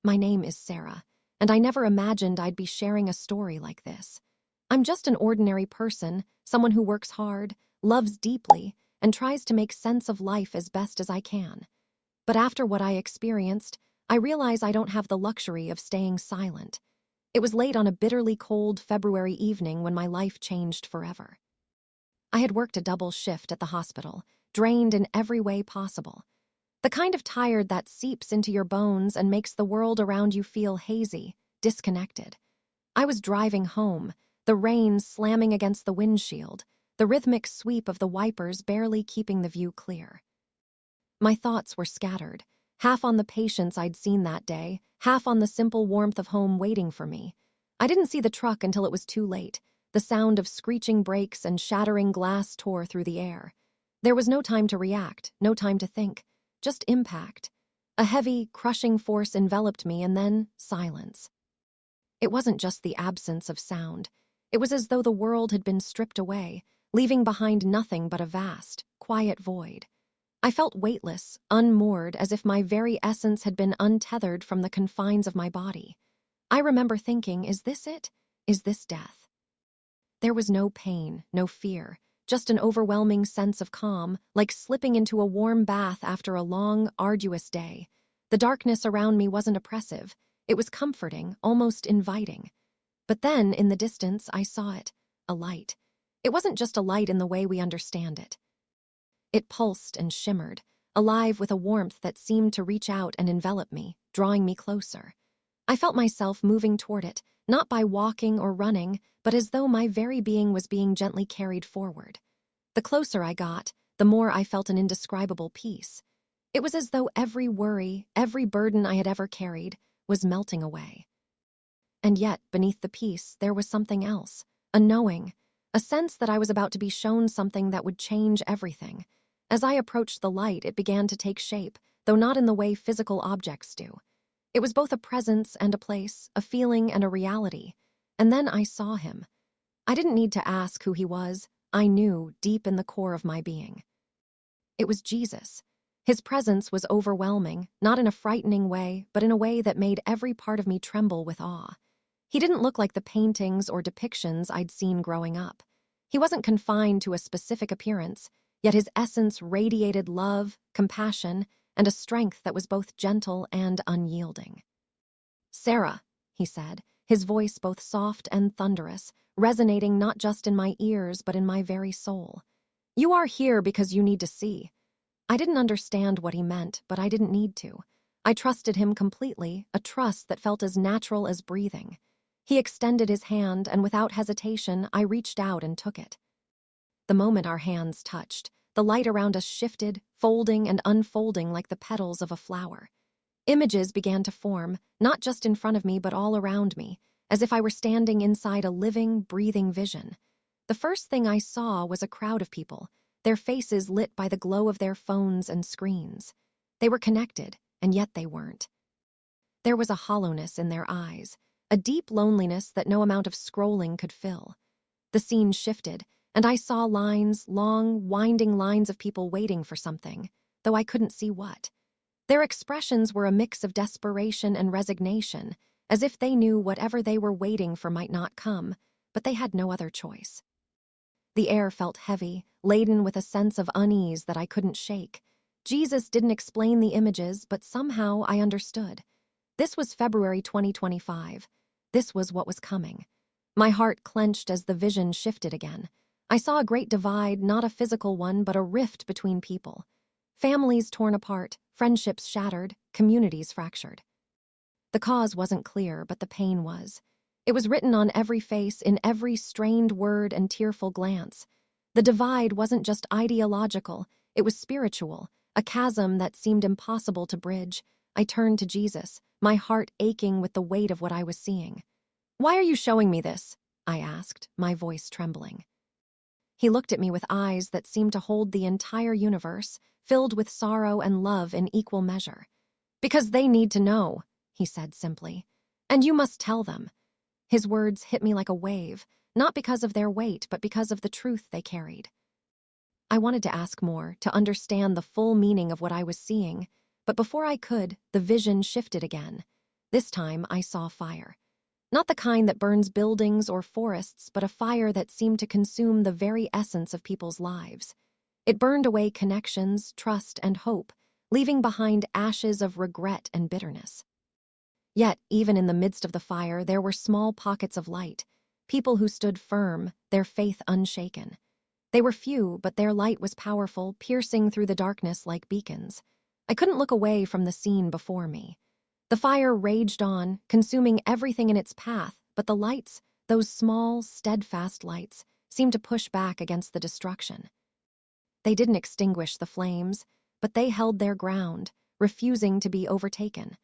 My name is Sarah, and I never imagined I'd be sharing a story like this. I'm just an ordinary person, someone who works hard, loves deeply, and tries to make sense of life as best as I can. But after what I experienced, I realize I don't have the luxury of staying silent. It was late on a bitterly cold February evening when my life changed forever. I had worked a double shift at the hospital, drained in every way possible. The kind of tired that seeps into your bones and makes the world around you feel hazy, disconnected. I was driving home, the rain slamming against the windshield, the rhythmic sweep of the wipers barely keeping the view clear. My thoughts were scattered, half on the patients I'd seen that day, half on the simple warmth of home waiting for me. I didn't see the truck until it was too late. The sound of screeching brakes and shattering glass tore through the air. There was no time to react, no time to think, just impact. A heavy, crushing force enveloped me and then silence. It wasn't just the absence of sound. It was as though the world had been stripped away, leaving behind nothing but a vast, quiet void. I felt weightless, unmoored, as if my very essence had been untethered from the confines of my body. I remember thinking, is this it? Is this death? There was no pain, no fear, just an overwhelming sense of calm, like slipping into a warm bath after a long, arduous day. The darkness around me wasn't oppressive. It was comforting, almost inviting. But then, in the distance, I saw it, a light. It wasn't just a light in the way we understand it. It pulsed and shimmered, alive with a warmth that seemed to reach out and envelop me, drawing me closer. I felt myself moving toward it, not by walking or running, but as though my very being was being gently carried forward. The closer I got, the more I felt an indescribable peace. It was as though every worry, every burden I had ever carried, was melting away. And yet, beneath the peace, there was something else, a knowing, a sense that I was about to be shown something that would change everything. As I approached the light, it began to take shape, though not in the way physical objects do. It was both a presence and a place, a feeling and a reality. And then I saw him. I didn't need to ask who he was. I knew, deep in the core of my being. It was Jesus. His presence was overwhelming, not in a frightening way, but in a way that made every part of me tremble with awe. He didn't look like the paintings or depictions I'd seen growing up. He wasn't confined to a specific appearance, yet his essence radiated love, compassion, and a strength that was both gentle and unyielding. "Sarah," he said, his voice both soft and thunderous, resonating not just in my ears but in my very soul. "You are here because you need to see." I didn't understand what he meant, but I didn't need to. I trusted him completely, a trust that felt as natural as breathing. He extended his hand, and without hesitation, I reached out and took it. The moment our hands touched, the light around us shifted, folding and unfolding like the petals of a flower. Images began to form, not just in front of me but all around me, as if I were standing inside a living, breathing vision. The first thing I saw was a crowd of people, their faces lit by the glow of their phones and screens. They were connected, and yet they weren't. There was a hollowness in their eyes, a deep loneliness that no amount of scrolling could fill. The scene shifted, and I saw lines, long, winding lines of people waiting for something, though I couldn't see what. Their expressions were a mix of desperation and resignation, as if they knew whatever they were waiting for might not come, but they had no other choice. The air felt heavy, laden with a sense of unease that I couldn't shake. Jesus didn't explain the images, but somehow I understood. This was February 2025. This was what was coming. My heart clenched as the vision shifted again. I saw a great divide, not a physical one, but a rift between people. Families torn apart, friendships shattered, communities fractured. The cause wasn't clear, but the pain was. It was written on every face, in every strained word and tearful glance. The divide wasn't just ideological, it was spiritual, a chasm that seemed impossible to bridge. I turned to Jesus, my heart aching with the weight of what I was seeing. "Why are you showing me this?" I asked, my voice trembling. He looked at me with eyes that seemed to hold the entire universe, filled with sorrow and love in equal measure. "Because they need to know," he said simply. "And you must tell them." His words hit me like a wave, not because of their weight, but because of the truth they carried. I wanted to ask more, to understand the full meaning of what I was seeing, but before I could, the vision shifted again. This time, I saw fire. Not the kind that burns buildings or forests, but a fire that seemed to consume the very essence of people's lives. It burned away connections, trust, and hope, leaving behind ashes of regret and bitterness. Yet, even in the midst of the fire, there were small pockets of light, people who stood firm, their faith unshaken. They were few, but their light was powerful, piercing through the darkness like beacons. I couldn't look away from the scene before me. The fire raged on, consuming everything in its path, but the lights, those small, steadfast lights, seemed to push back against the destruction. They didn't extinguish the flames, but they held their ground, refusing to be overtaken.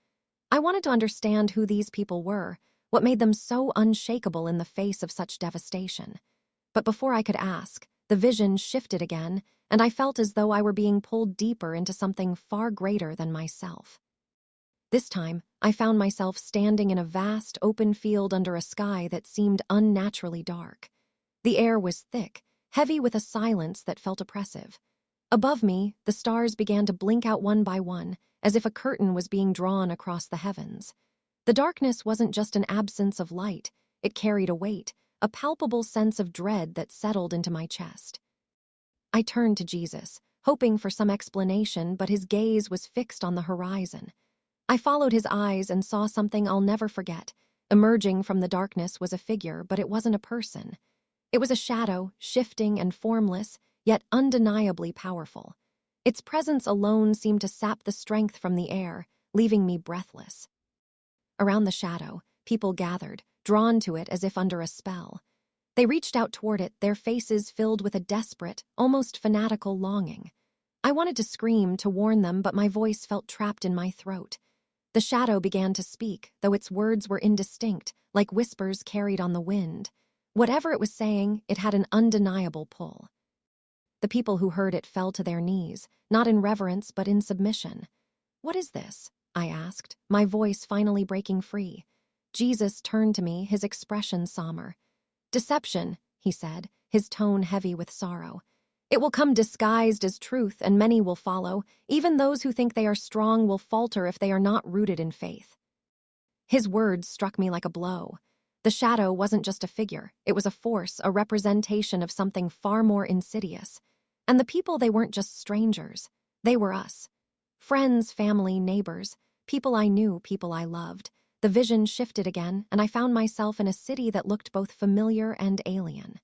I wanted to understand who these people were, what made them so unshakable in the face of such devastation. But before I could ask, the vision shifted again, and I felt as though I were being pulled deeper into something far greater than myself. This time, I found myself standing in a vast, open field under a sky that seemed unnaturally dark. The air was thick, heavy with a silence that felt oppressive. Above me, the stars began to blink out one by one, as if a curtain was being drawn across the heavens. The darkness wasn't just an absence of light, it carried a weight, a palpable sense of dread that settled into my chest. I turned to Jesus, hoping for some explanation, but his gaze was fixed on the horizon. I followed his eyes and saw something I'll never forget. Emerging from the darkness was a figure, but it wasn't a person. It was a shadow, shifting and formless, yet undeniably powerful. Its presence alone seemed to sap the strength from the air, leaving me breathless. Around the shadow, people gathered, drawn to it as if under a spell. They reached out toward it, their faces filled with a desperate, almost fanatical longing. I wanted to scream, to warn them, but my voice felt trapped in my throat. The shadow began to speak, though its words were indistinct, like whispers carried on the wind. Whatever it was saying, it had an undeniable pull. The people who heard it fell to their knees, not in reverence but in submission. "What is this?" I asked, my voice finally breaking free. Jesus turned to me, his expression somber. "Deception," he said, his tone heavy with sorrow. "It will come disguised as truth, and many will follow. Even those who think they are strong will falter if they are not rooted in faith." His words struck me like a blow. The shadow wasn't just a figure, it was a force, a representation of something far more insidious. And the people, they weren't just strangers. They were us. Friends, family, neighbors, people I knew, people I loved. The vision shifted again, and I found myself in a city that looked both familiar and alien.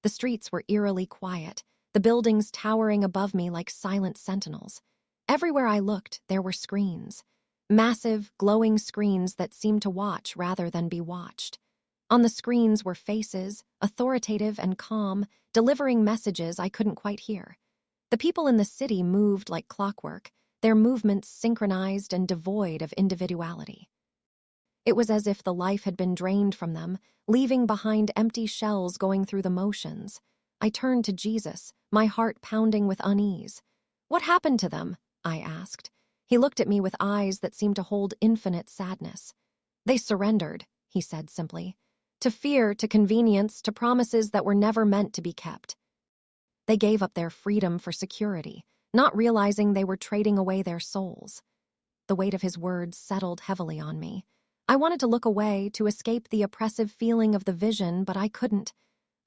The streets were eerily quiet, the buildings towering above me like silent sentinels. Everywhere I looked, there were screens. Massive, glowing screens that seemed to watch rather than be watched. On the screens were faces, authoritative and calm, delivering messages I couldn't quite hear. The people in the city moved like clockwork, their movements synchronized and devoid of individuality. It was as if the life had been drained from them, leaving behind empty shells going through the motions. I turned to Jesus, my heart pounding with unease. "What happened to them?" I asked. He looked at me with eyes that seemed to hold infinite sadness. "They surrendered," he said simply. "To fear, to convenience, to promises that were never meant to be kept. They gave up their freedom for security, not realizing they were trading away their souls." The weight of his words settled heavily on me. I wanted to look away, to escape the oppressive feeling of the vision, but I couldn't.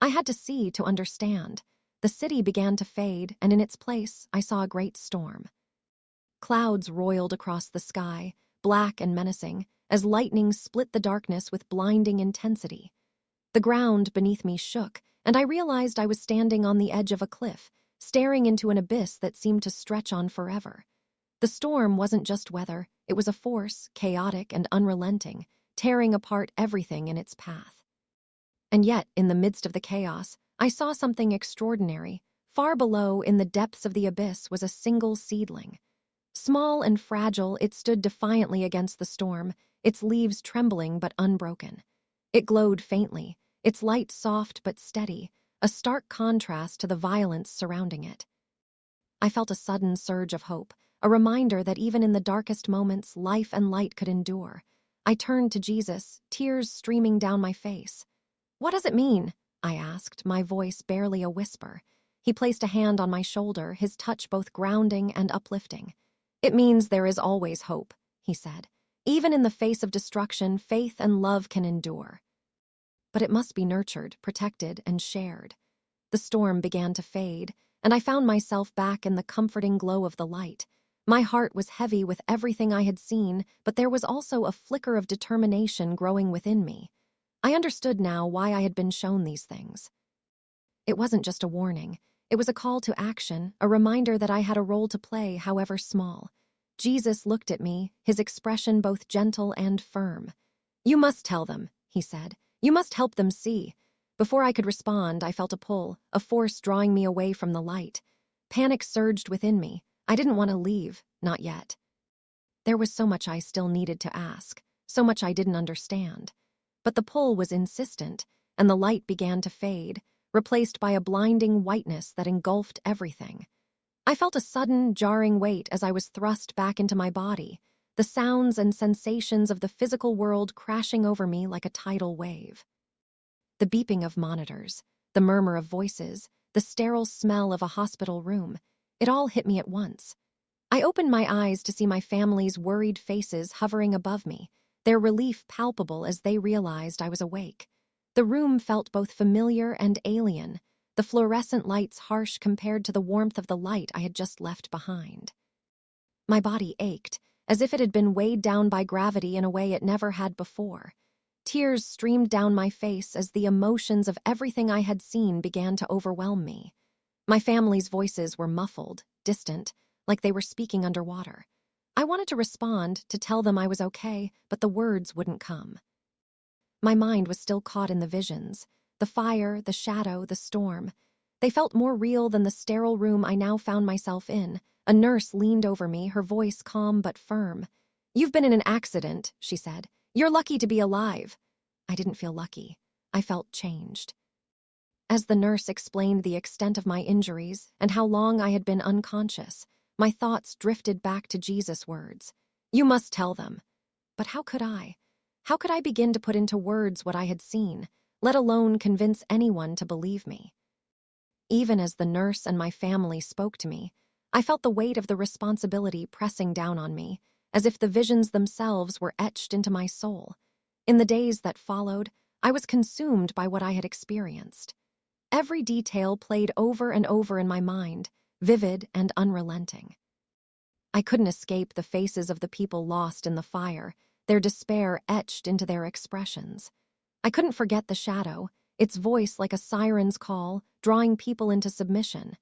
I had to see to understand. The city began to fade, and in its place, I saw a great storm. Clouds roiled across the sky, black and menacing, as lightning split the darkness with blinding intensity. The ground beneath me shook, and I realized I was standing on the edge of a cliff, staring into an abyss that seemed to stretch on forever. The storm wasn't just weather, it was a force, chaotic and unrelenting, tearing apart everything in its path. And yet, in the midst of the chaos, I saw something extraordinary. Far below, in the depths of the abyss, was a single seedling. Small and fragile, it stood defiantly against the storm, its leaves trembling but unbroken. It glowed faintly, its light soft but steady, a stark contrast to the violence surrounding it. I felt a sudden surge of hope, a reminder that even in the darkest moments, life and light could endure. I turned to Jesus, tears streaming down my face. "What does it mean?" I asked, my voice barely a whisper. He placed a hand on my shoulder, his touch both grounding and uplifting. "It means there is always hope," he said. Even in the face of destruction, faith and love can endure. But it must be nurtured, protected, and shared. The storm began to fade, and I found myself back in the comforting glow of the light. My heart was heavy with everything I had seen, but there was also a flicker of determination growing within me. I understood now why I had been shown these things. It wasn't just a warning. It was a call to action, a reminder that I had a role to play, however small. Jesus looked at me, his expression both gentle and firm. "You must tell them," he said. "You must help them see." Before I could respond, I felt a pull, a force drawing me away from the light. Panic surged within me. I didn't want to leave, not yet. There was so much I still needed to ask, so much I didn't understand. But the pull was insistent, and the light began to fade, replaced by a blinding whiteness that engulfed everything. I felt a sudden, jarring weight as I was thrust back into my body, the sounds and sensations of the physical world crashing over me like a tidal wave. The beeping of monitors, the murmur of voices, the sterile smell of a hospital room, it all hit me at once. I opened my eyes to see my family's worried faces hovering above me, their relief palpable as they realized I was awake. The room felt both familiar and alien, the fluorescent lights harsh compared to the warmth of the light I had just left behind. My body ached, as if it had been weighed down by gravity in a way it never had before. Tears streamed down my face as the emotions of everything I had seen began to overwhelm me. My family's voices were muffled, distant, like they were speaking underwater. I wanted to respond, to tell them I was okay, but the words wouldn't come. My mind was still caught in the visions, the fire, the shadow, the storm. They felt more real than the sterile room I now found myself in. A nurse leaned over me, her voice calm but firm. "You've been in an accident," she said. "You're lucky to be alive." I didn't feel lucky. I felt changed. As the nurse explained the extent of my injuries and how long I had been unconscious, my thoughts drifted back to Jesus' words. "You must tell them." But how could I? How could I begin to put into words what I had seen, let alone convince anyone to believe me? Even as the nurse and my family spoke to me, I felt the weight of the responsibility pressing down on me, as if the visions themselves were etched into my soul. In the days that followed, I was consumed by what I had experienced. Every detail played over and over in my mind, vivid and unrelenting. I couldn't escape the faces of the people lost in the fire, their despair etched into their expressions. I couldn't forget the shadow, its voice like a siren's call, drawing people into submission.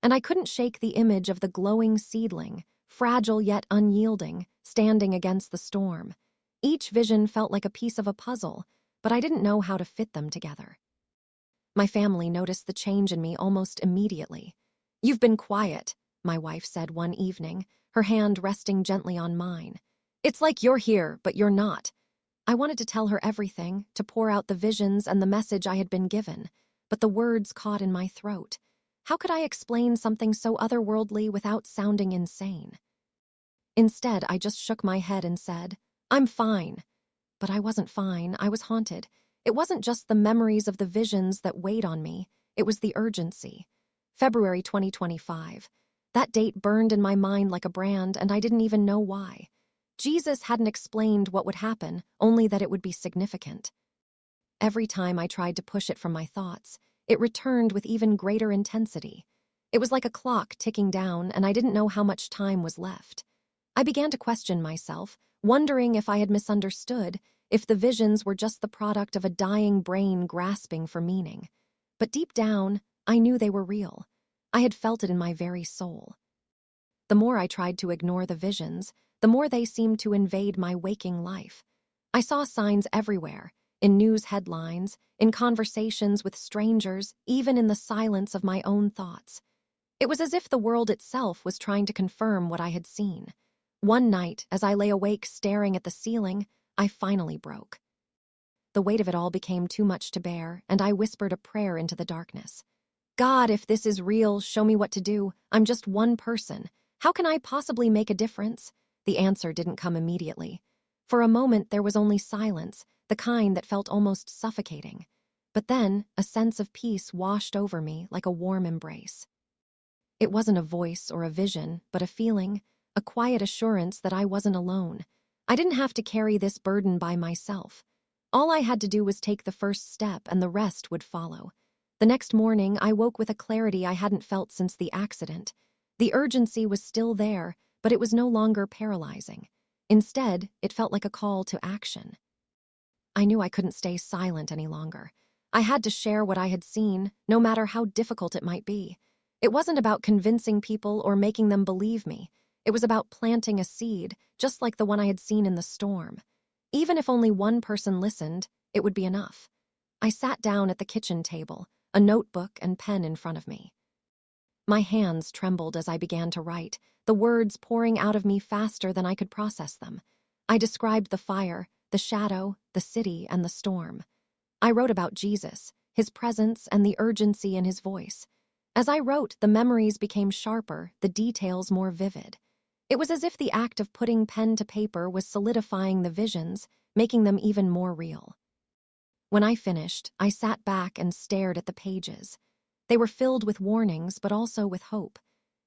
And I couldn't shake the image of the glowing seedling, fragile yet unyielding, standing against the storm. Each vision felt like a piece of a puzzle, but I didn't know how to fit them together. My family noticed the change in me almost immediately. "You've been quiet," my wife said one evening, her hand resting gently on mine. "It's like you're here, but you're not." I wanted to tell her everything, to pour out the visions and the message I had been given, but the words caught in my throat. How could I explain something so otherworldly without sounding insane? Instead, I just shook my head and said, "I'm fine." But I wasn't fine, I was haunted. It wasn't just the memories of the visions that weighed on me, it was the urgency. February 2025. That date burned in my mind like a brand, and I didn't even know why. Jesus hadn't explained what would happen, only that it would be significant. Every time I tried to push it from my thoughts, it returned with even greater intensity. It was like a clock ticking down, and I didn't know how much time was left. I began to question myself, wondering if I had misunderstood, if the visions were just the product of a dying brain grasping for meaning. But deep down, I knew they were real. I had felt it in my very soul. The more I tried to ignore the visions, the more they seemed to invade my waking life. I saw signs everywhere, in news headlines, in conversations with strangers, even in the silence of my own thoughts. It was as if the world itself was trying to confirm what I had seen. One night, as I lay awake staring at the ceiling, I finally broke. The weight of it all became too much to bear, and I whispered a prayer into the darkness. "God, if this is real, show me what to do. I'm just one person. How can I possibly make a difference?" The answer didn't come immediately. For a moment, there was only silence, the kind that felt almost suffocating. But then, a sense of peace washed over me like a warm embrace. It wasn't a voice or a vision, but a feeling, a quiet assurance that I wasn't alone. I didn't have to carry this burden by myself. All I had to do was take the first step, and the rest would follow. The next morning, I woke with a clarity I hadn't felt since the accident. The urgency was still there, but it was no longer paralyzing. Instead, it felt like a call to action. I knew I couldn't stay silent any longer. I had to share what I had seen, no matter how difficult it might be. It wasn't about convincing people or making them believe me. It was about planting a seed, just like the one I had seen in the storm. Even if only one person listened, it would be enough. I sat down at the kitchen table, a notebook and pen in front of me. My hands trembled as I began to write, the words pouring out of me faster than I could process them. I described the fire, the shadow, the city, and the storm. I wrote about Jesus, his presence, and the urgency in his voice. As I wrote, the memories became sharper, the details more vivid. It was as if the act of putting pen to paper was solidifying the visions, making them even more real. When I finished, I sat back and stared at the pages. They were filled with warnings, but also with hope.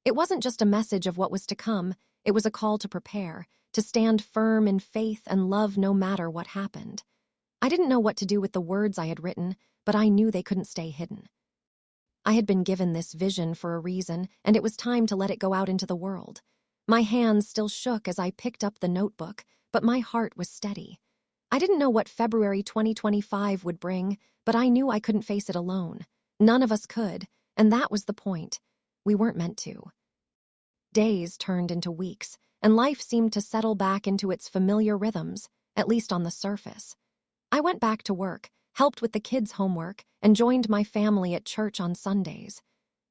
It wasn't just a message of what was to come, it was a call to prepare, to stand firm in faith and love no matter what happened. I didn't know what to do with the words I had written, but I knew they couldn't stay hidden. I had been given this vision for a reason, and it was time to let it go out into the world. My hands still shook as I picked up the notebook, but my heart was steady. I didn't know what February 2025 would bring, but I knew I couldn't face it alone. None of us could, and that was the point. We weren't meant to. Days turned into weeks, and life seemed to settle back into its familiar rhythms, at least on the surface. I went back to work, helped with the kids' homework, and joined my family at church on Sundays.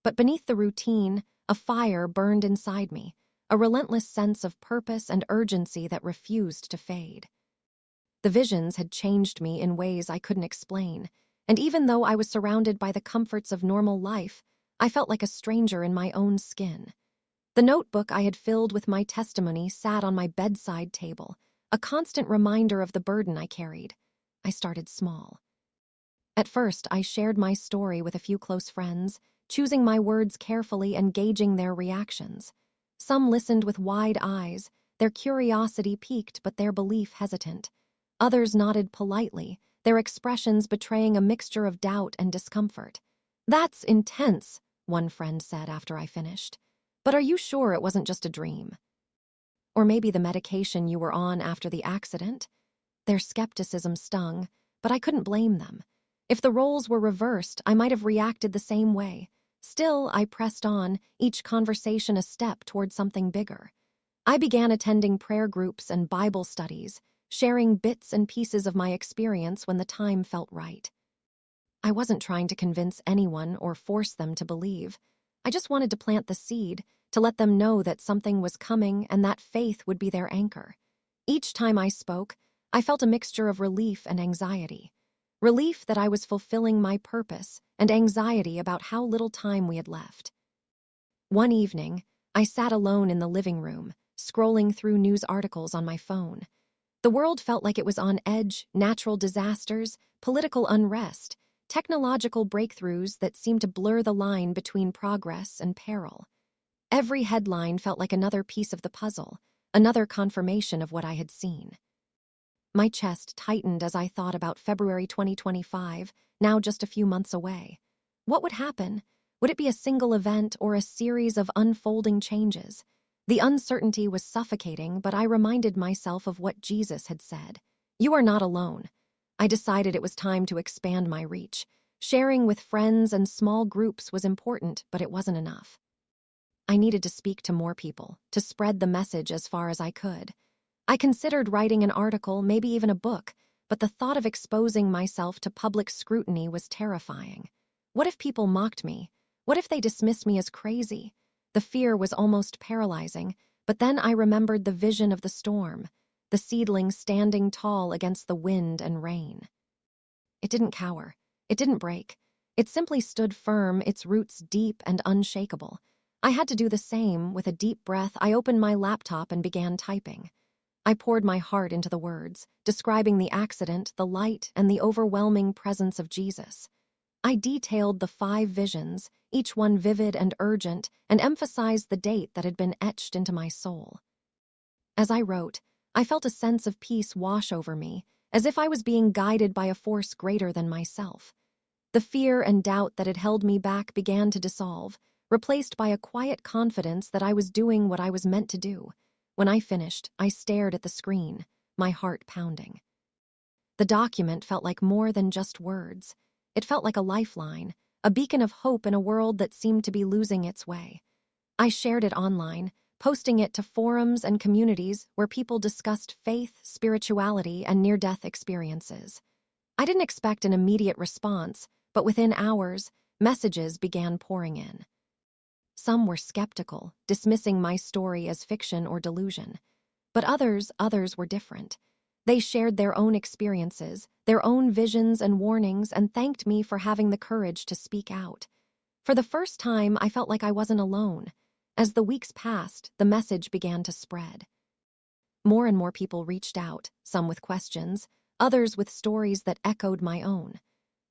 But beneath the routine, a fire burned inside me, a relentless sense of purpose and urgency that refused to fade. The visions had changed me in ways I couldn't explain, and even though I was surrounded by the comforts of normal life, I felt like a stranger in my own skin. The notebook I had filled with my testimony sat on my bedside table, a constant reminder of the burden I carried. I started small. At first, I shared my story with a few close friends, choosing my words carefully and gauging their reactions. Some listened with wide eyes, their curiosity piqued but their belief hesitant. Others nodded politely, their expressions betraying a mixture of doubt and discomfort. "That's intense," one friend said after I finished. "But are you sure it wasn't just a dream? Or maybe the medication you were on after the accident?" Their skepticism stung, but I couldn't blame them. If the roles were reversed, I might have reacted the same way. Still, I pressed on, each conversation a step toward something bigger. I began attending prayer groups and Bible studies, sharing bits and pieces of my experience when the time felt right. I wasn't trying to convince anyone or force them to believe. I just wanted to plant the seed, to let them know that something was coming and that faith would be their anchor. Each time I spoke, I felt a mixture of relief and anxiety. Relief that I was fulfilling my purpose, and anxiety about how little time we had left. One evening, I sat alone in the living room, scrolling through news articles on my phone. The world felt like it was on edge: natural disasters, political unrest, technological breakthroughs that seemed to blur the line between progress and peril. Every headline felt like another piece of the puzzle, another confirmation of what I had seen. My chest tightened as I thought about February 2025, now just a few months away. What would happen? Would it be a single event or a series of unfolding changes? The uncertainty was suffocating, but I reminded myself of what Jesus had said. "You are not alone." I decided it was time to expand my reach. Sharing with friends and small groups was important, but it wasn't enough. I needed to speak to more people, to spread the message as far as I could. I considered writing an article, maybe even a book, but the thought of exposing myself to public scrutiny was terrifying. What if people mocked me? What if they dismissed me as crazy? The fear was almost paralyzing, but then I remembered the vision of the storm, the seedling standing tall against the wind and rain. It didn't cower. It didn't break. It simply stood firm, its roots deep and unshakable. I had to do the same. With a deep breath, I opened my laptop and began typing. I poured my heart into the words, describing the accident, the light, and the overwhelming presence of Jesus. I detailed the 5 visions, each one vivid and urgent, and emphasized the date that had been etched into my soul. As I wrote, I felt a sense of peace wash over me, as if I was being guided by a force greater than myself. The fear and doubt that had held me back began to dissolve, replaced by a quiet confidence that I was doing what I was meant to do. When I finished, I stared at the screen, my heart pounding. The document felt like more than just words. It felt like a lifeline, a beacon of hope in a world that seemed to be losing its way. I shared it online, posting it to forums and communities where people discussed faith, spirituality, and near-death experiences. I didn't expect an immediate response, but within hours, messages began pouring in. Some were skeptical, dismissing my story as fiction or delusion. But others were different. They shared their own experiences, their own visions and warnings, and thanked me for having the courage to speak out. For the first time, I felt like I wasn't alone. As the weeks passed, the message began to spread. More and more people reached out, some with questions, others with stories that echoed my own.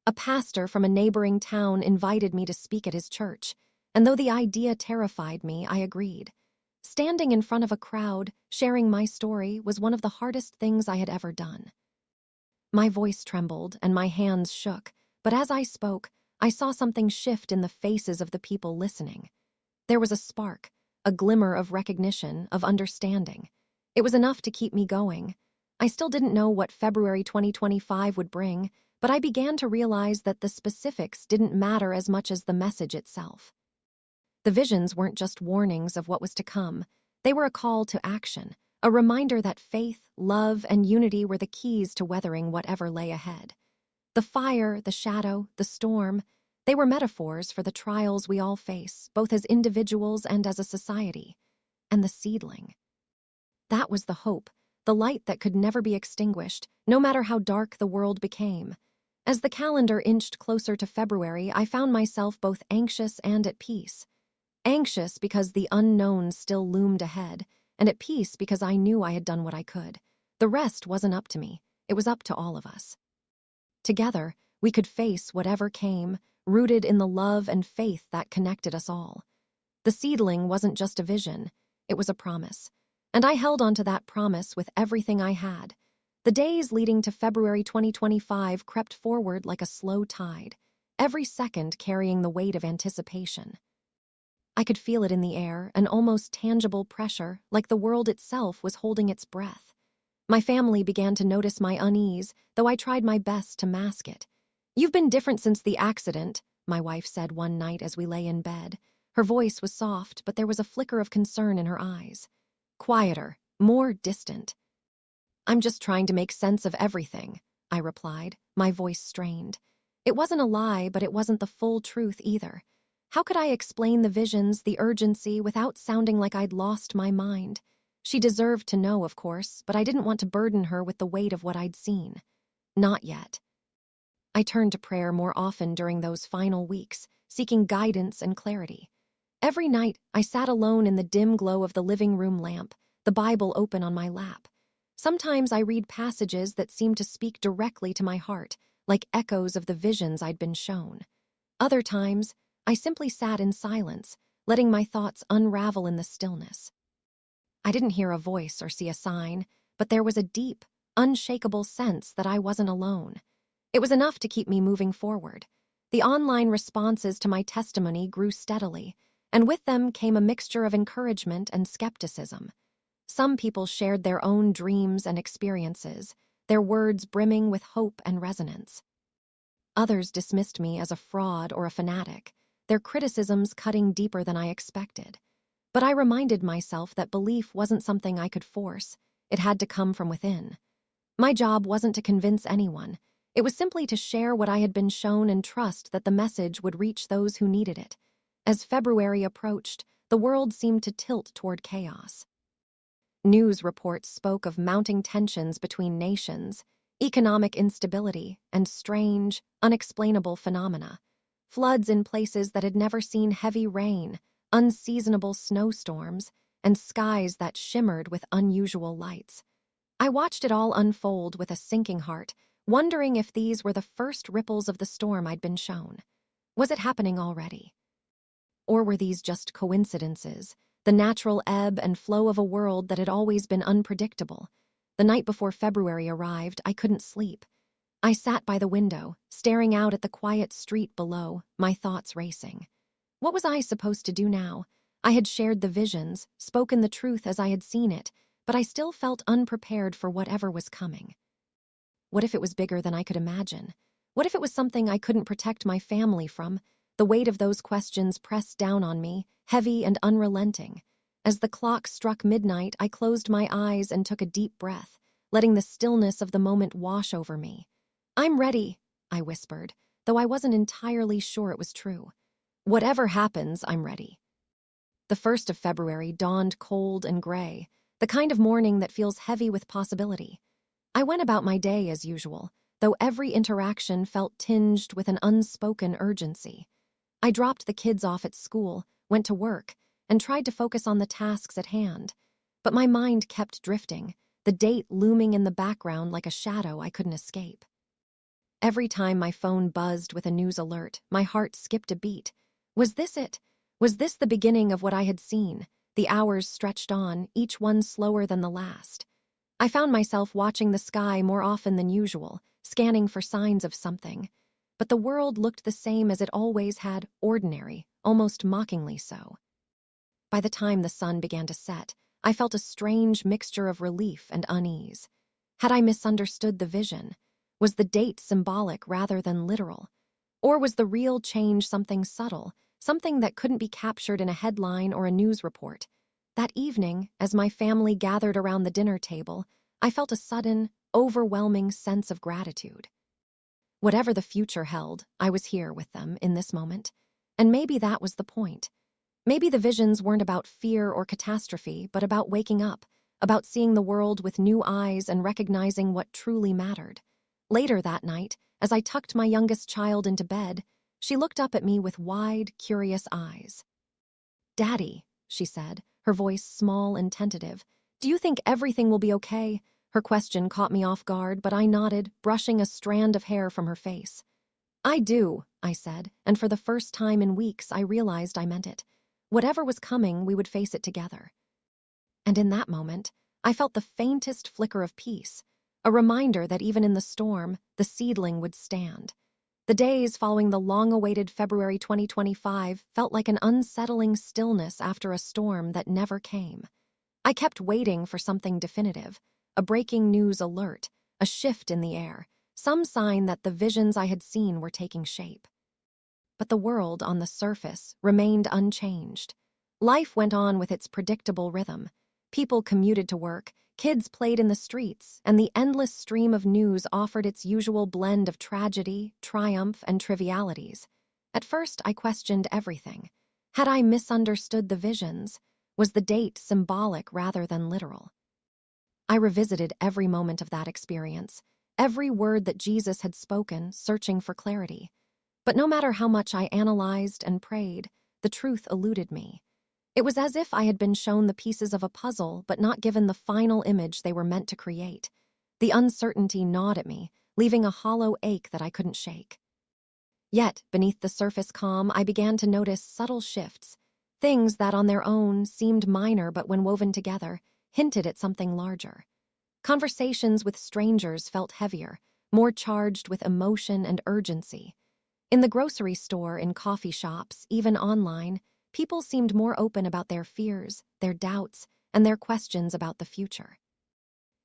A pastor from a neighboring town invited me to speak at his church, and though the idea terrified me, I agreed. Standing in front of a crowd, sharing my story, was one of the hardest things I had ever done. My voice trembled and my hands shook, but as I spoke, I saw something shift in the faces of the people listening. There was a spark, a glimmer of recognition, of understanding. It was enough to keep me going. I still didn't know what February 2025 would bring, but I began to realize that the specifics didn't matter as much as the message itself. The visions weren't just warnings of what was to come. They were a call to action, a reminder that faith, love, and unity were the keys to weathering whatever lay ahead. The fire, the shadow, the storm, they were metaphors for the trials we all face, both as individuals and as a society. And the seedling. That was the hope, the light that could never be extinguished, no matter how dark the world became. As the calendar inched closer to February, I found myself both anxious and at peace. Anxious because the unknown still loomed ahead, and at peace because I knew I had done what I could. The rest wasn't up to me, it was up to all of us. Together, we could face whatever came, rooted in the love and faith that connected us all. The seedling wasn't just a vision, it was a promise. And I held onto that promise with everything I had. The days leading to February 2025 crept forward like a slow tide, every second carrying the weight of anticipation. I could feel it in the air, an almost tangible pressure, like the world itself was holding its breath. My family began to notice my unease, though I tried my best to mask it. "You've been different since the accident," my wife said one night as we lay in bed. Her voice was soft, but there was a flicker of concern in her eyes. Quieter, more distant. "I'm just trying to make sense of everything," I replied, my voice strained. It wasn't a lie, but it wasn't the full truth either. How could I explain the visions, the urgency, without sounding like I'd lost my mind? She deserved to know, of course, but I didn't want to burden her with the weight of what I'd seen. Not yet. I turned to prayer more often during those final weeks, seeking guidance and clarity. Every night, I sat alone in the dim glow of the living room lamp, the Bible open on my lap. Sometimes I read passages that seemed to speak directly to my heart, like echoes of the visions I'd been shown. Other times, I simply sat in silence, letting my thoughts unravel in the stillness. I didn't hear a voice or see a sign, but there was a deep, unshakable sense that I wasn't alone. It was enough to keep me moving forward. The online responses to my testimony grew steadily, and with them came a mixture of encouragement and skepticism. Some people shared their own dreams and experiences, their words brimming with hope and resonance. Others dismissed me as a fraud or a fanatic, their criticisms cutting deeper than I expected. But I reminded myself that belief wasn't something I could force. It had to come from within. My job wasn't to convince anyone. It was simply to share what I had been shown and trust that the message would reach those who needed it. As February approached, the world seemed to tilt toward chaos. News reports spoke of mounting tensions between nations, economic instability, and strange, unexplainable phenomena. Floods in places that had never seen heavy rain, unseasonable snowstorms, and skies that shimmered with unusual lights. I watched it all unfold with a sinking heart, wondering if these were the first ripples of the storm I'd been shown. Was it happening already? Or were these just coincidences, the natural ebb and flow of a world that had always been unpredictable? The night before February arrived, I couldn't sleep. I sat by the window, staring out at the quiet street below, my thoughts racing. What was I supposed to do now? I had shared the visions, spoken the truth as I had seen it, but I still felt unprepared for whatever was coming. What if it was bigger than I could imagine? What if it was something I couldn't protect my family from? The weight of those questions pressed down on me, heavy and unrelenting. As the clock struck midnight, I closed my eyes and took a deep breath, letting the stillness of the moment wash over me. "I'm ready," I whispered, though I wasn't entirely sure it was true. "Whatever happens, I'm ready." The 1st of February dawned cold and gray, the kind of morning that feels heavy with possibility. I went about my day as usual, though every interaction felt tinged with an unspoken urgency. I dropped the kids off at school, went to work, and tried to focus on the tasks at hand. But my mind kept drifting, the date looming in the background like a shadow I couldn't escape. Every time my phone buzzed with a news alert, my heart skipped a beat. Was this it? Was this the beginning of what I had seen? The hours stretched on, each one slower than the last. I found myself watching the sky more often than usual, scanning for signs of something. But the world looked the same as it always had, ordinary, almost mockingly so. By the time the sun began to set, I felt a strange mixture of relief and unease. Had I misunderstood the vision? Was the date symbolic rather than literal? Or was the real change something subtle, something that couldn't be captured in a headline or a news report? That evening, as my family gathered around the dinner table, I felt a sudden, overwhelming sense of gratitude. Whatever the future held, I was here with them in this moment. And maybe that was the point. Maybe the visions weren't about fear or catastrophe, but about waking up, about seeing the world with new eyes and recognizing what truly mattered. Later that night, as I tucked my youngest child into bed, she looked up at me with wide, curious eyes. "Daddy," she said, her voice small and tentative, "do you think everything will be okay?" Her question caught me off guard, but I nodded, brushing a strand of hair from her face. "I do," I said, and for the first time in weeks I realized I meant it. Whatever was coming, we would face it together. And in that moment, I felt the faintest flicker of peace, a reminder that even in the storm, the seedling would stand. The days following the long-awaited February 2025 felt like an unsettling stillness after a storm that never came. I kept waiting for something definitive, a breaking news alert, a shift in the air, some sign that the visions I had seen were taking shape. But the world, on the surface, remained unchanged. Life went on with its predictable rhythm. People commuted to work, kids played in the streets, and the endless stream of news offered its usual blend of tragedy, triumph, and trivialities. At first, I questioned everything. Had I misunderstood the visions? Was the date symbolic rather than literal? I revisited every moment of that experience, every word that Jesus had spoken, searching for clarity. But no matter how much I analyzed and prayed, the truth eluded me. It was as if I had been shown the pieces of a puzzle but not given the final image they were meant to create. The uncertainty gnawed at me, leaving a hollow ache that I couldn't shake. Yet, beneath the surface calm, I began to notice subtle shifts, things that on their own seemed minor but when woven together, hinted at something larger. Conversations with strangers felt heavier, more charged with emotion and urgency. In the grocery store, in coffee shops, even online, people seemed more open about their fears, their doubts, and their questions about the future.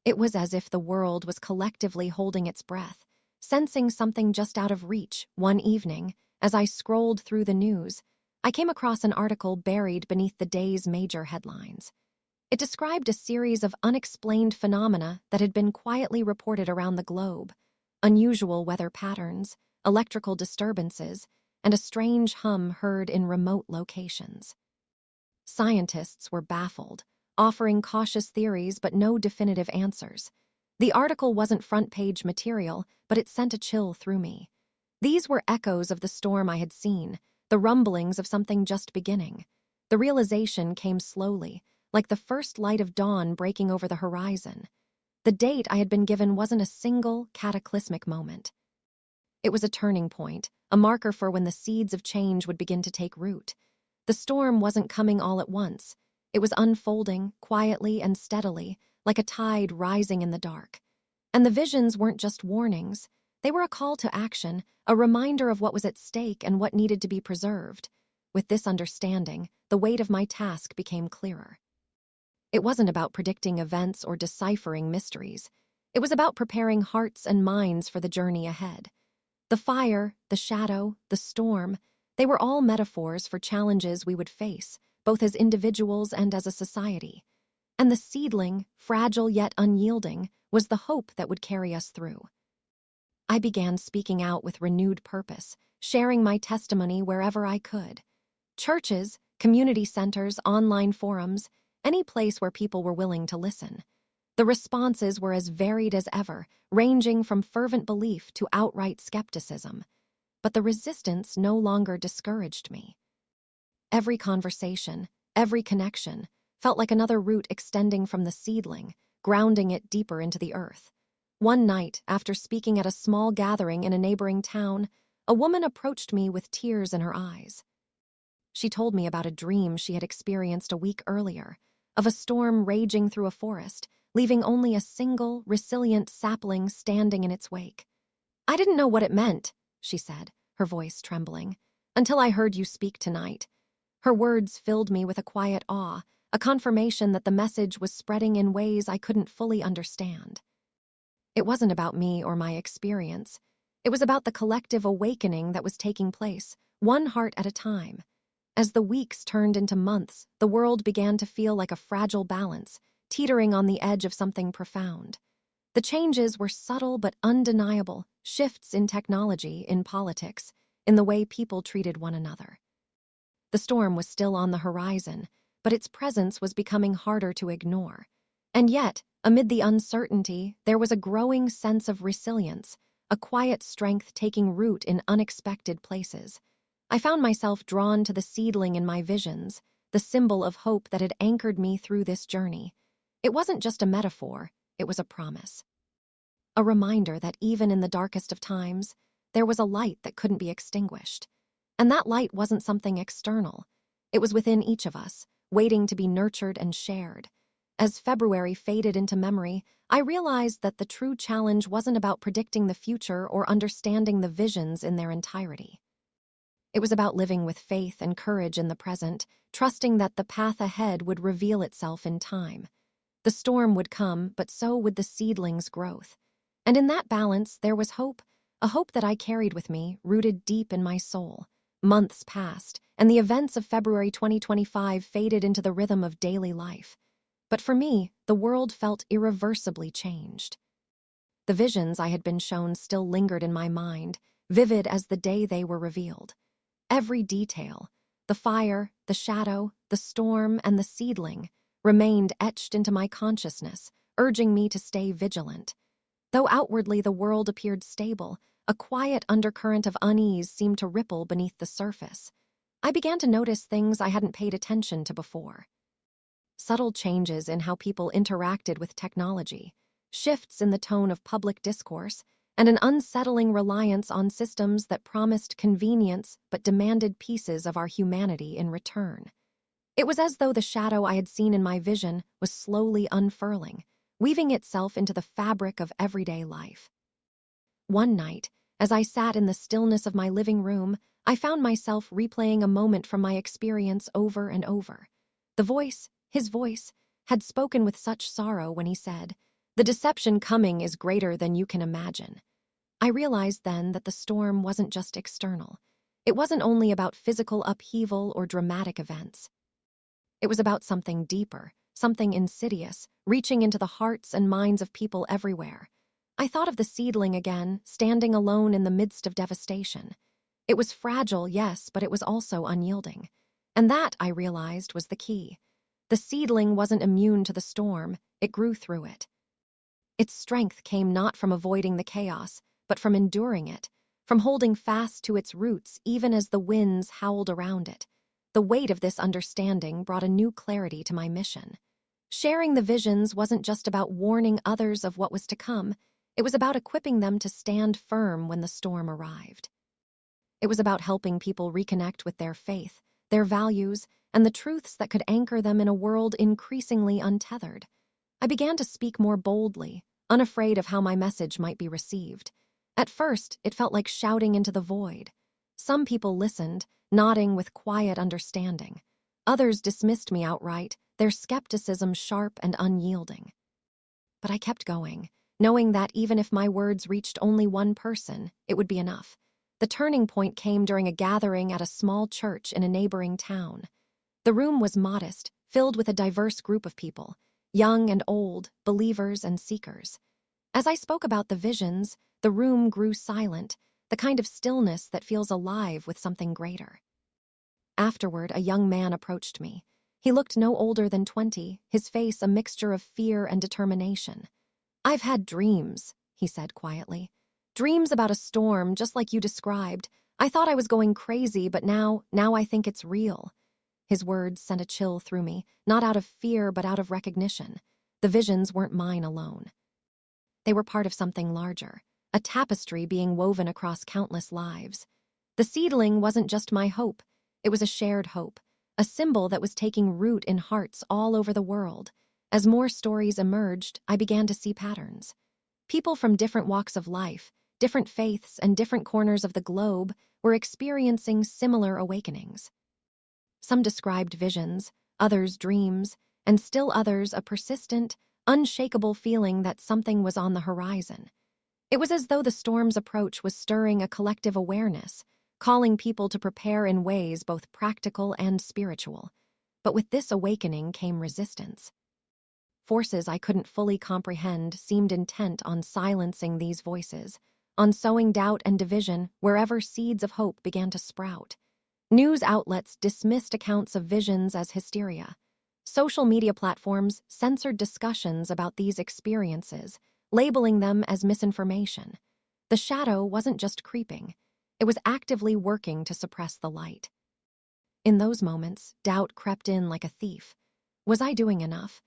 It was as if the world was collectively holding its breath, sensing something just out of reach. One evening, as I scrolled through the news, I came across an article buried beneath the day's major headlines. It described a series of unexplained phenomena that had been quietly reported around the globe: unusual weather patterns, electrical disturbances, and a strange hum heard in remote locations. Scientists were baffled, offering cautious theories but no definitive answers. The article wasn't front-page material, but it sent a chill through me. These were echoes of the storm I had seen, the rumblings of something just beginning. The realization came slowly, like the first light of dawn breaking over the horizon. The date I had been given wasn't a single, cataclysmic moment. It was a turning point, a marker for when the seeds of change would begin to take root. The storm wasn't coming all at once. It was unfolding, quietly and steadily, like a tide rising in the dark. And the visions weren't just warnings. They were a call to action, a reminder of what was at stake and what needed to be preserved. With this understanding, the weight of my task became clearer. It wasn't about predicting events or deciphering mysteries. It was about preparing hearts and minds for the journey ahead. The fire, the shadow, the storm, they were all metaphors for challenges we would face, both as individuals and as a society. And the seedling, fragile yet unyielding, was the hope that would carry us through. I began speaking out with renewed purpose, sharing my testimony wherever I could. Churches, community centers, online forums, any place where people were willing to listen. The responses were as varied as ever, ranging from fervent belief to outright skepticism. But the resistance no longer discouraged me. Every conversation, every connection, felt like another root extending from the seedling, grounding it deeper into the earth. One night, after speaking at a small gathering in a neighboring town, a woman approached me with tears in her eyes. She told me about a dream she had experienced a week earlier, of a storm raging through a forest, leaving only a single, resilient sapling standing in its wake. "I didn't know what it meant," she said, her voice trembling, "until I heard you speak tonight." Her words filled me with a quiet awe, a confirmation that the message was spreading in ways I couldn't fully understand. It wasn't about me or my experience. It was about the collective awakening that was taking place, one heart at a time. As the weeks turned into months, the world began to feel like a fragile balance, teetering on the edge of something profound. The changes were subtle but undeniable, shifts in technology, in politics, in the way people treated one another. The storm was still on the horizon, but its presence was becoming harder to ignore. And yet, amid the uncertainty, there was a growing sense of resilience, a quiet strength taking root in unexpected places. I found myself drawn to the seedling in my visions, the symbol of hope that had anchored me through this journey. It wasn't just a metaphor, it was a promise. A reminder that even in the darkest of times, there was a light that couldn't be extinguished. And that light wasn't something external. It was within each of us, waiting to be nurtured and shared. As February faded into memory, I realized that the true challenge wasn't about predicting the future or understanding the visions in their entirety. It was about living with faith and courage in the present, trusting that the path ahead would reveal itself in time. The storm would come, but so would the seedling's growth. And in that balance, there was hope, a hope that I carried with me, rooted deep in my soul. Months passed, and the events of February 2025 faded into the rhythm of daily life. But for me, the world felt irreversibly changed. The visions I had been shown still lingered in my mind, vivid as the day they were revealed. Every detail, the fire, the shadow, the storm, and the seedling, remained etched into my consciousness, urging me to stay vigilant. Though outwardly the world appeared stable, a quiet undercurrent of unease seemed to ripple beneath the surface. I began to notice things I hadn't paid attention to before. Subtle changes in how people interacted with technology, shifts in the tone of public discourse, and an unsettling reliance on systems that promised convenience but demanded pieces of our humanity in return. It was as though the shadow I had seen in my vision was slowly unfurling, weaving itself into the fabric of everyday life. One night, as I sat in the stillness of my living room, I found myself replaying a moment from my experience over and over. His voice, had spoken with such sorrow when he said, "The deception coming is greater than you can imagine." I realized then that the storm wasn't just external. It wasn't only about physical upheaval or dramatic events. It was about something deeper, something insidious, reaching into the hearts and minds of people everywhere. I thought of the seedling again, standing alone in the midst of devastation. It was fragile, yes, but it was also unyielding. And that, I realized, was the key. The seedling wasn't immune to the storm, it grew through it. Its strength came not from avoiding the chaos, but from enduring it, from holding fast to its roots even as the winds howled around it. The weight of this understanding brought a new clarity to my mission. Sharing the visions wasn't just about warning others of what was to come, it was about equipping them to stand firm when the storm arrived. It was about helping people reconnect with their faith, their values, and the truths that could anchor them in a world increasingly untethered. I began to speak more boldly, unafraid of how my message might be received. At first, it felt like shouting into the void. Some people listened, nodding with quiet understanding. Others dismissed me outright, their skepticism sharp and unyielding. But I kept going, knowing that even if my words reached only one person, it would be enough. The turning point came during a gathering at a small church in a neighboring town. The room was modest, filled with a diverse group of people, young and old, believers and seekers. As I spoke about the visions, the room grew silent, the kind of stillness that feels alive with something greater. Afterward, a young man approached me. He looked no older than 20, his face a mixture of fear and determination. "I've had dreams," he said quietly. "Dreams about a storm, just like you described. I thought I was going crazy, but now I think it's real." His words sent a chill through me, not out of fear, but out of recognition. The visions weren't mine alone. They were part of something larger, a tapestry being woven across countless lives. The seedling wasn't just my hope. It was a shared hope, a symbol that was taking root in hearts all over the world. As more stories emerged, I began to see patterns. People from different walks of life, different faiths, and different corners of the globe were experiencing similar awakenings. Some described visions, others dreams, and still others a persistent, unshakable feeling that something was on the horizon. It was as though the storm's approach was stirring a collective awareness, calling people to prepare in ways both practical and spiritual. But with this awakening came resistance. Forces I couldn't fully comprehend seemed intent on silencing these voices, on sowing doubt and division wherever seeds of hope began to sprout. News outlets dismissed accounts of visions as hysteria. Social media platforms censored discussions about these experiences, labeling them as misinformation. The shadow wasn't just creeping. It was actively working to suppress the light. In those moments, doubt crept in like a thief. Was I doing enough?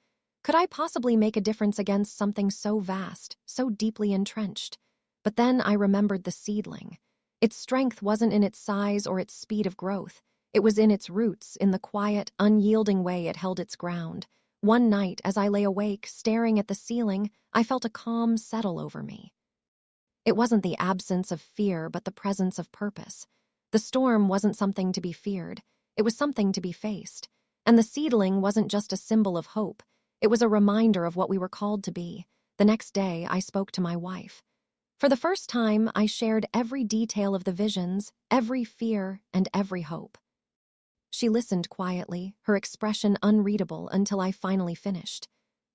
Could I possibly make a difference against something so vast, so deeply entrenched? But then I remembered the seedling. Its strength wasn't in its size or its speed of growth. It was in its roots, in the quiet, unyielding way it held its ground. One night, as I lay awake, staring at the ceiling, I felt a calm settle over me. It wasn't the absence of fear, but the presence of purpose. The storm wasn't something to be feared. It was something to be faced. And the seedling wasn't just a symbol of hope. It was a reminder of what we were called to be. The next day, I spoke to my wife. For the first time, I shared every detail of the visions, every fear, and every hope. She listened quietly, her expression unreadable until I finally finished.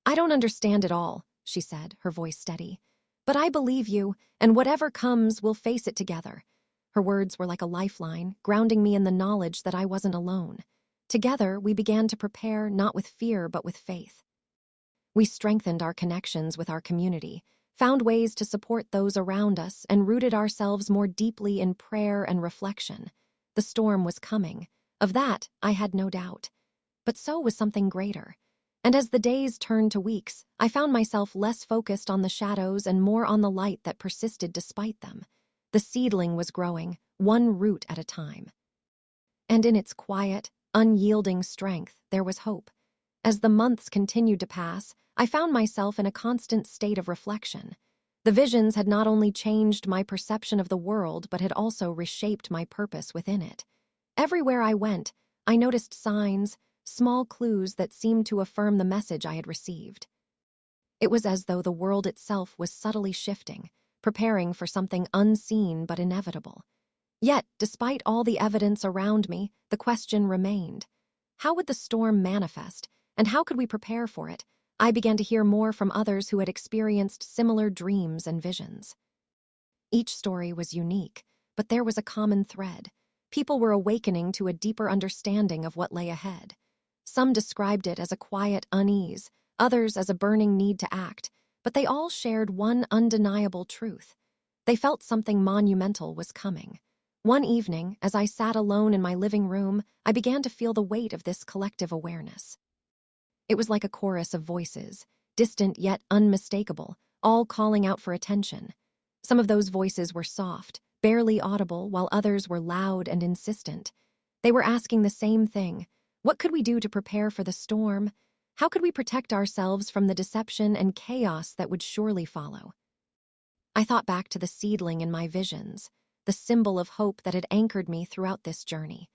"I don't understand it all," she said, her voice steady. "But I believe you, and whatever comes, we'll face it together." Her words were like a lifeline, grounding me in the knowledge that I wasn't alone. Together, we began to prepare not with fear, but with faith. We strengthened our connections with our community, found ways to support those around us, and rooted ourselves more deeply in prayer and reflection. The storm was coming. Of that, I had no doubt. But so was something greater. And as the days turned to weeks, I found myself less focused on the shadows and more on the light that persisted despite them. The seedling was growing, one root at a time. And in its quiet, unyielding strength, there was hope. As the months continued to pass, I found myself in a constant state of reflection. The visions had not only changed my perception of the world, but had also reshaped my purpose within it. Everywhere I went, I noticed signs, small clues that seemed to affirm the message I had received. It was as though the world itself was subtly shifting, preparing for something unseen but inevitable. Yet, despite all the evidence around me, the question remained. How would the storm manifest, and how could we prepare for it? I began to hear more from others who had experienced similar dreams and visions. Each story was unique, but there was a common thread. People were awakening to a deeper understanding of what lay ahead. Some described it as a quiet unease, others as a burning need to act, but they all shared one undeniable truth. They felt something monumental was coming. One evening, as I sat alone in my living room, I began to feel the weight of this collective awareness. It was like a chorus of voices, distant yet unmistakable, all calling out for attention. Some of those voices were soft, barely audible, while others were loud and insistent. They were asking the same thing: What could we do to prepare for the storm? How could we protect ourselves from the deception and chaos that would surely follow? I thought back to the seedling in my visions, the symbol of hope that had anchored me throughout this journey.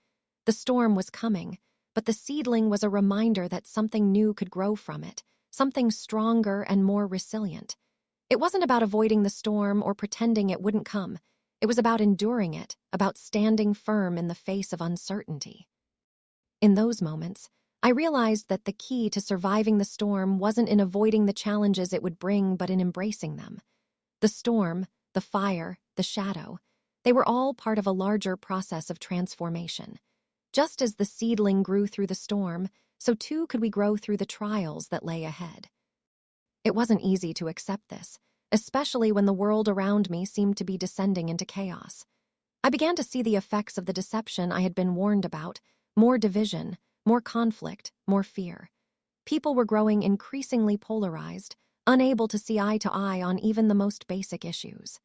The storm was coming, but the seedling was a reminder that something new could grow from it, something stronger and more resilient. It wasn't about avoiding the storm or pretending it wouldn't come. It was about enduring it, about standing firm in the face of uncertainty. In those moments, I realized that the key to surviving the storm wasn't in avoiding the challenges it would bring, but in embracing them. The storm, the fire, the shadow, they were all part of a larger process of transformation. Just as the seedling grew through the storm, so too could we grow through the trials that lay ahead. It wasn't easy to accept this, especially when the world around me seemed to be descending into chaos. I began to see the effects of the deception I had been warned about: more division, more conflict, more fear. People were growing increasingly polarized, unable to see eye to eye on even the most basic issues.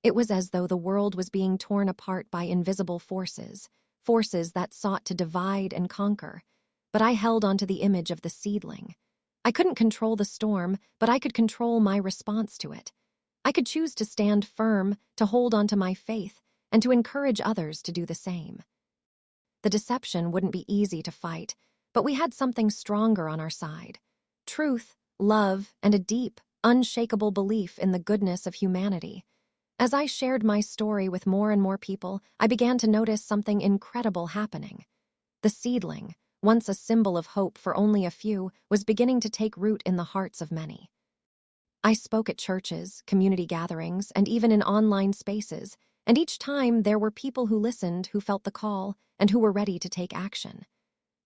It was as though the world was being torn apart by invisible forces, forces that sought to divide and conquer. But I held onto the image of the seedling. I couldn't control the storm, but I could control my response to it. I could choose to stand firm, to hold onto my faith, and to encourage others to do the same. The deception wouldn't be easy to fight, but we had something stronger on our side: truth, love, and a deep, unshakable belief in the goodness of humanity. As I shared my story with more and more people, I began to notice something incredible happening. The seedling, once a symbol of hope for only a few, was beginning to take root in the hearts of many. I spoke at churches, community gatherings, and even in online spaces, and each time there were people who listened, who felt the call, and who were ready to take action.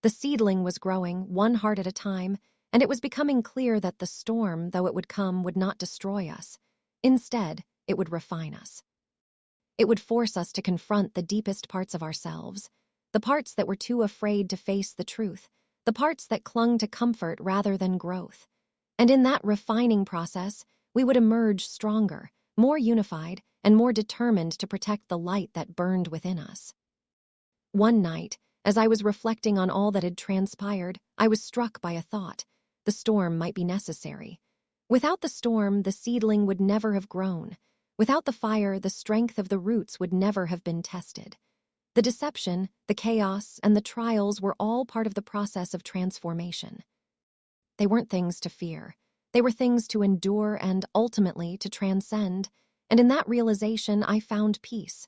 The seedling was growing, one heart at a time, and it was becoming clear that the storm, though it would come, would not destroy us. Instead, it would refine us. It would force us to confront the deepest parts of ourselves, the parts that were too afraid to face the truth, the parts that clung to comfort rather than growth. And in that refining process, we would emerge stronger, more unified, and more determined to protect the light that burned within us. One night, as I was reflecting on all that had transpired, I was struck by a thought: the storm might be necessary. Without the storm, the seedling would never have grown. Without the fire, the strength of the roots would never have been tested. The deception, the chaos, and the trials were all part of the process of transformation. They weren't things to fear. They were things to endure and, ultimately, to transcend. And in that realization, I found peace.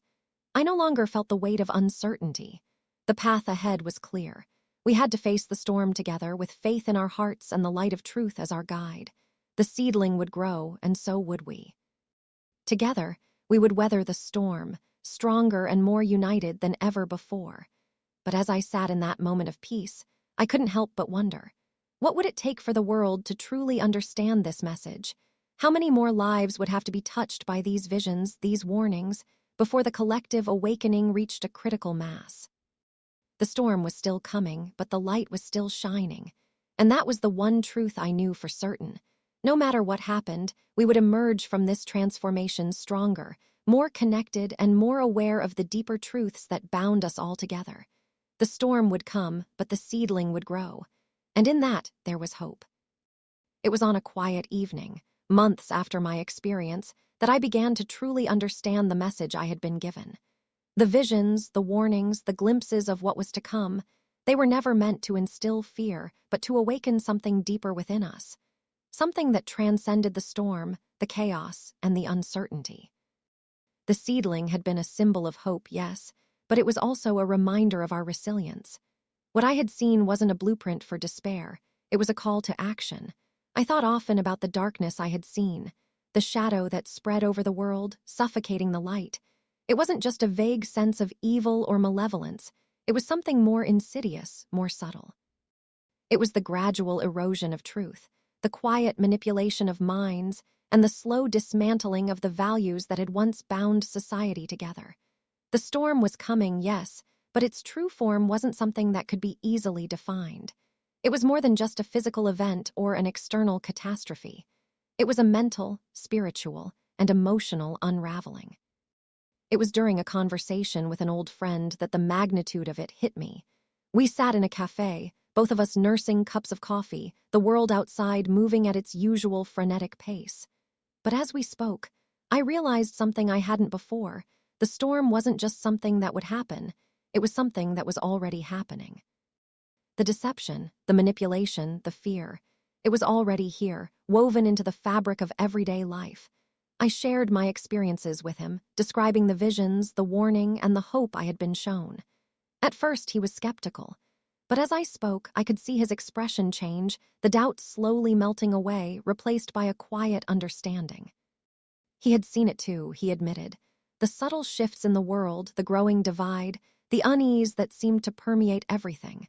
I no longer felt the weight of uncertainty. The path ahead was clear. We had to face the storm together, with faith in our hearts and the light of truth as our guide. The seedling would grow, and so would we. Together, we would weather the storm, stronger and more united than ever before. But as I sat in that moment of peace, I couldn't help but wonder: what would it take for the world to truly understand this message? How many more lives would have to be touched by these visions, these warnings, before the collective awakening reached a critical mass? The storm was still coming, but the light was still shining. And that was the one truth I knew for certain. No matter what happened, we would emerge from this transformation stronger, more connected, and more aware of the deeper truths that bound us all together. The storm would come, but the seedling would grow. And in that, there was hope. It was on a quiet evening, months after my experience, that I began to truly understand the message I had been given. The visions, the warnings, the glimpses of what was to come, they were never meant to instill fear, but to awaken something deeper within us. Something that transcended the storm, the chaos, and the uncertainty. The seedling had been a symbol of hope, yes, but it was also a reminder of our resilience. What I had seen wasn't a blueprint for despair. It was a call to action. I thought often about the darkness I had seen, the shadow that spread over the world, suffocating the light. It wasn't just a vague sense of evil or malevolence. It was something more insidious, more subtle. It was the gradual erosion of truth, the quiet manipulation of minds, and the slow dismantling of the values that had once bound society together. The storm was coming, yes, but its true form wasn't something that could be easily defined. It was more than just a physical event or an external catastrophe. It was a mental, spiritual, and emotional unraveling. It was during a conversation with an old friend that the magnitude of it hit me. We sat in a cafe, both of us nursing cups of coffee, the world outside moving at its usual frenetic pace. But as we spoke, I realized something I hadn't before. The storm wasn't just something that would happen, it was something that was already happening. The deception, the manipulation, the fear, it was already here, woven into the fabric of everyday life. I shared my experiences with him, describing the visions, the warning, and the hope I had been shown. At first, he was skeptical. But as I spoke, I could see his expression change, the doubt slowly melting away, replaced by a quiet understanding. He had seen it too, he admitted. The subtle shifts in the world, the growing divide, the unease that seemed to permeate everything.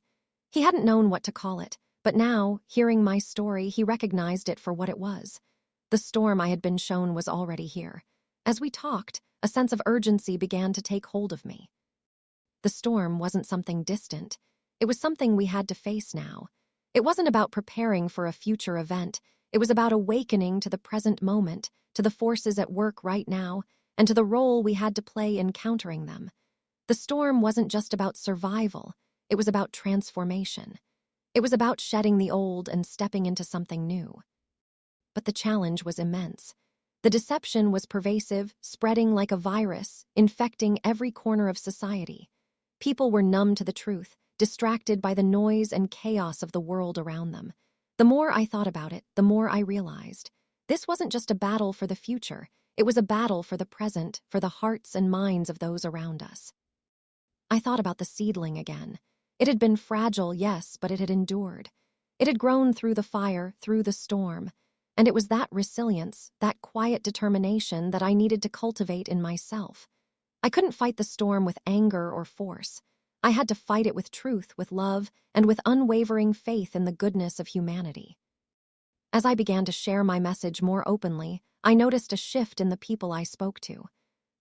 He hadn't known what to call it, but now, hearing my story, he recognized it for what it was. The storm I had been shown was already here. As we talked, a sense of urgency began to take hold of me. The storm wasn't something distant. It was something we had to face now. It wasn't about preparing for a future event. It was about awakening to the present moment, to the forces at work right now, and to the role we had to play in countering them. The storm wasn't just about survival. It was about transformation. It was about shedding the old and stepping into something new. But the challenge was immense. The deception was pervasive, spreading like a virus, infecting every corner of society. People were numb to the truth, distracted by the noise and chaos of the world around them. The more I thought about it, the more I realized. This wasn't just a battle for the future. It was a battle for the present, for the hearts and minds of those around us. I thought about the seedling again. It had been fragile, yes, but it had endured. It had grown through the fire, through the storm. And it was that resilience, that quiet determination that I needed to cultivate in myself. I couldn't fight the storm with anger or force. I had to fight it with truth, with love, and with unwavering faith in the goodness of humanity. As I began to share my message more openly, I noticed a shift in the people I spoke to.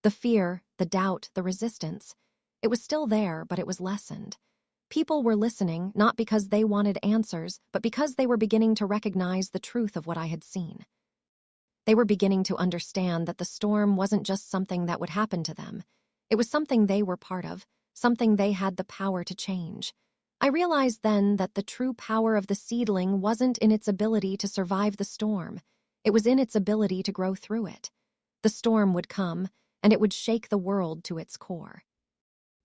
The fear, the doubt, the resistance. It was still there, but it was lessened. People were listening, not because they wanted answers, but because they were beginning to recognize the truth of what I had seen. They were beginning to understand that the storm wasn't just something that would happen to them. It was something they were part of, something they had the power to change. I realized then that the true power of the seedling wasn't in its ability to survive the storm. It was in its ability to grow through it. The storm would come, and it would shake the world to its core.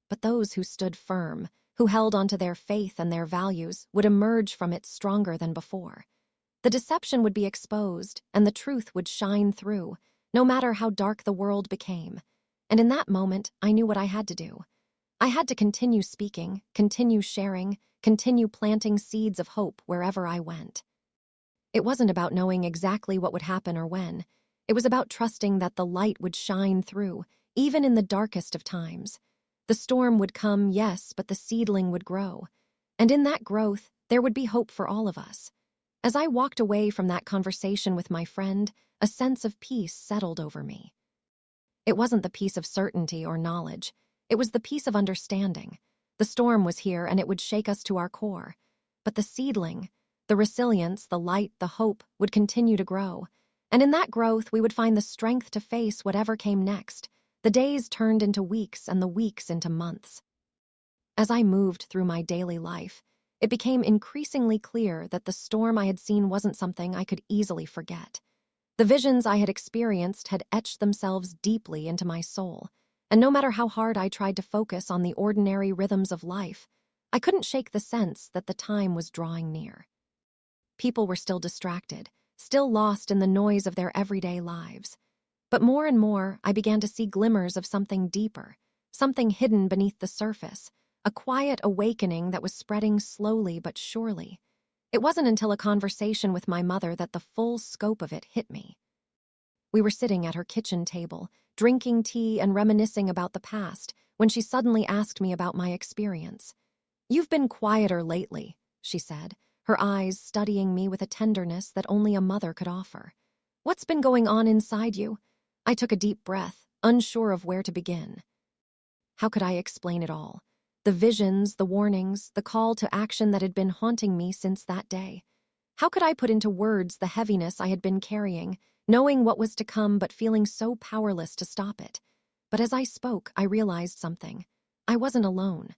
But those who stood firm, who held onto their faith and their values, would emerge from it stronger than before. The deception would be exposed, and the truth would shine through, no matter how dark the world became. And in that moment, I knew what I had to do. I had to continue speaking, continue sharing, continue planting seeds of hope wherever I went. It wasn't about knowing exactly what would happen or when. It was about trusting that the light would shine through, even in the darkest of times. The storm would come, yes, but the seedling would grow. And in that growth, there would be hope for all of us. As I walked away from that conversation with my friend, a sense of peace settled over me. It wasn't the peace of certainty or knowledge. It was the peace of understanding. The storm was here, and it would shake us to our core. But the seedling, the resilience, the light, the hope, would continue to grow. And in that growth, we would find the strength to face whatever came next. The days turned into weeks, and the weeks into months. As I moved through my daily life, it became increasingly clear that the storm I had seen wasn't something I could easily forget. The visions I had experienced had etched themselves deeply into my soul, and no matter how hard I tried to focus on the ordinary rhythms of life, I couldn't shake the sense that the time was drawing near. People were still distracted, still lost in the noise of their everyday lives. But more and more, I began to see glimmers of something deeper, something hidden beneath the surface, a quiet awakening that was spreading slowly but surely. It wasn't until a conversation with my mother that the full scope of it hit me. We were sitting at her kitchen table, drinking tea and reminiscing about the past, when she suddenly asked me about my experience. "You've been quieter lately," she said, her eyes studying me with a tenderness that only a mother could offer. "What's been going on inside you?" I took a deep breath, unsure of where to begin. How could I explain it all? The visions, the warnings, the call to action that had been haunting me since that day. How could I put into words the heaviness I had been carrying, knowing what was to come but feeling so powerless to stop it? But as I spoke, I realized something. I wasn't alone.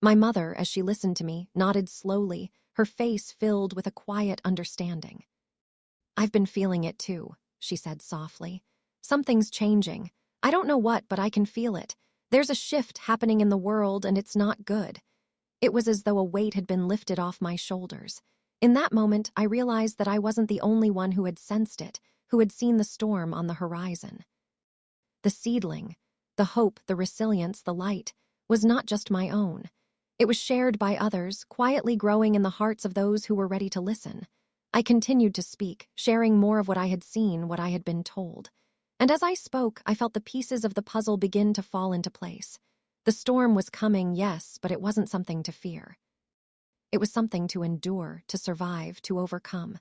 My mother, as she listened to me, nodded slowly, her face filled with a quiet understanding. "I've been feeling it too," she said softly. "Something's changing. I don't know what, but I can feel it. There's a shift happening in the world, and it's not good." It was as though a weight had been lifted off my shoulders. In that moment, I realized that I wasn't the only one who had sensed it, who had seen the storm on the horizon. The seedling, the hope, the resilience, the light, was not just my own. It was shared by others, quietly growing in the hearts of those who were ready to listen. I continued to speak, sharing more of what I had seen, what I had been told. And as I spoke, I felt the pieces of the puzzle begin to fall into place. The storm was coming, yes, but it wasn't something to fear. It was something to endure, to survive, to overcome.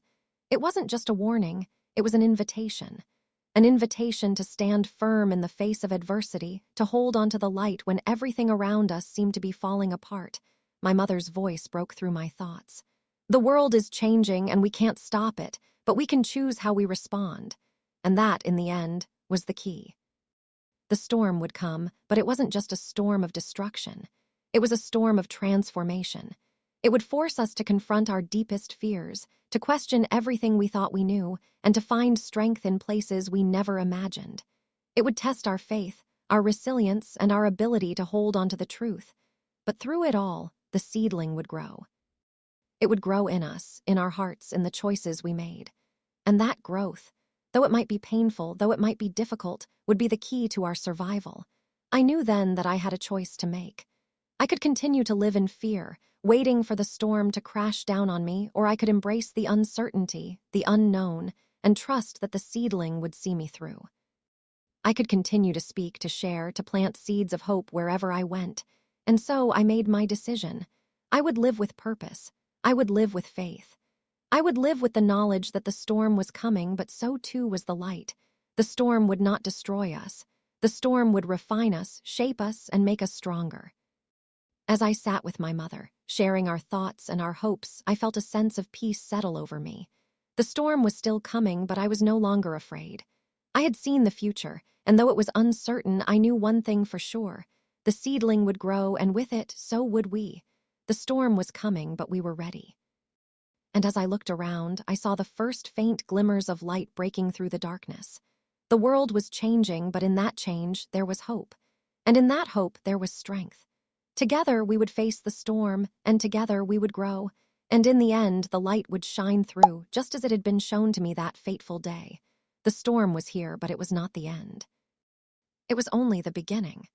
It wasn't just a warning, it was an invitation. An invitation to stand firm in the face of adversity, to hold onto the light when everything around us seemed to be falling apart. My mother's voice broke through my thoughts. "The world is changing and we can't stop it, but we can choose how we respond." And that, in the end, was the key. The storm would come, but it wasn't just a storm of destruction. It was a storm of transformation. It would force us to confront our deepest fears, to question everything we thought we knew, and to find strength in places we never imagined. It would test our faith, our resilience, and our ability to hold onto the truth. But through it all, the seedling would grow. It would grow in us, in our hearts, in the choices we made. And that growth, though it might be painful, though it might be difficult, would be the key to our survival. I knew then that I had a choice to make. I could continue to live in fear, waiting for the storm to crash down on me, or I could embrace the uncertainty, the unknown, and trust that the seedling would see me through. I could continue to speak, to share, to plant seeds of hope wherever I went. And so I made my decision. I would live with purpose. I would live with faith. I would live with the knowledge that the storm was coming, but so too was the light. The storm would not destroy us. The storm would refine us, shape us, and make us stronger. As I sat with my mother, sharing our thoughts and our hopes, I felt a sense of peace settle over me. The storm was still coming, but I was no longer afraid. I had seen the future, and though it was uncertain, I knew one thing for sure. The seedling would grow, and with it, so would we. The storm was coming, but we were ready. And as I looked around, I saw the first faint glimmers of light breaking through the darkness. The world was changing, but in that change, there was hope. And in that hope, there was strength. Together, we would face the storm, and together we would grow. And in the end, the light would shine through, just as it had been shown to me that fateful day. The storm was here, but it was not the end. It was only the beginning.